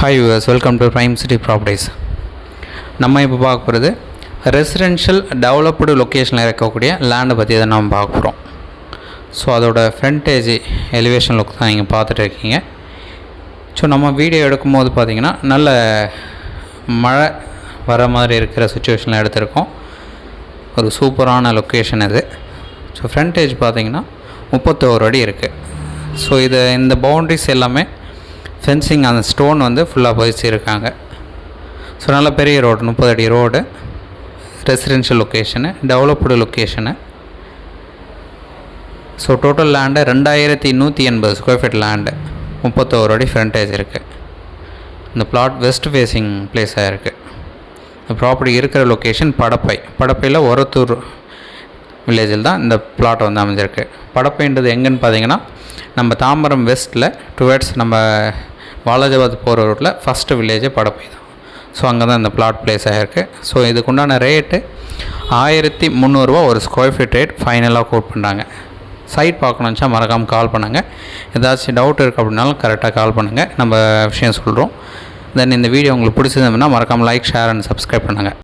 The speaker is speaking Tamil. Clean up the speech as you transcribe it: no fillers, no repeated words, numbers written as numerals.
Hi viewers, welcome to Prime City Properties. நம்ம இப்போ பார்க்க போகிறது ரெசிடென்ஷியல் டெவலப்டு லொக்கேஷனில் இருக்கக்கூடிய லேண்டை பற்றி தான் நம்ம பார்க்க போகிறோம். ஸோ அதோட ஃப்ரண்டேஜ் எலிவேஷன் லுக் தான் நீங்கள் பார்த்துட்டு இருக்கீங்க. ஸோ நம்ம வீடியோ எடுக்கும்போது பார்த்திங்கன்னா நல்ல மழை வர மாதிரி இருக்கிற சுச்சுவேஷனில் எடுத்திருக்கோம். ஒரு சூப்பரான லொக்கேஷன் இது. ஸோ ஃப்ரண்டேஜ் பார்த்திங்கன்னா 31 அடி இருக்குது. ஸோ இந்த பவுண்ட்ரிஸ் எல்லாமே ஃபென்சிங் அந்த ஸ்டோன் வந்து ஃபுல்லாக பதிச்சிருக்காங்க. ஸோ நல்ல பெரிய ரோடு, 30 அடி road, residential location, developed location. So total land 2180 square feet land, 31 அடி ஃப்ரண்டேஜ் இருக்குது. இந்த பிளாட் வெஸ்ட் ஃபேஸிங் பிளேஸாக இருக்குது. இந்த ப்ராப்பர்ட்டி இருக்கிற லொக்கேஷன் படப்பையில் ஒரத்தூர் வில்லேஜில் தான் இந்த பிளாட் வந்து அமைஞ்சிருக்கு. படப்பைன்றது எங்கன்னு பார்த்தீங்கன்னா நம்ம தாம்பரம் வெஸ்ட்டில் டுவேர்ட்ஸ் நம்ம வாலாஜாபாத் போகிற ரூட்டில் ஃபஸ்ட்டு வில்லேஜே படப்பை தான். ஸோ அங்கே தான் இந்த பிளாட் பிளேஸ் ஆகிருக்கு. ஸோ இதுக்குண்டான ரேட்டு 1300 ரூபா ஒரு ஸ்கொயர் ஃபீட் ரேட் ஃபைனலாக கோட் பண்ணுறாங்க. சைட் பார்க்கணுன்னு வச்சா மறக்காமல் கால் பண்ணுங்கள். ஏதாச்சும் டவுட் இருக்குது அப்படின்னாலும் கரெக்டாக கால் பண்ணுங்கள், நம்ம விஷயம் சொல்கிறோம். தென் இந்த வீடியோ உங்களுக்கு பிடிச்சதுன்னா மறக்காமல் லைக், ஷேர் அண்ட் சப்ஸ்கிரைப் பண்ணுங்கள்.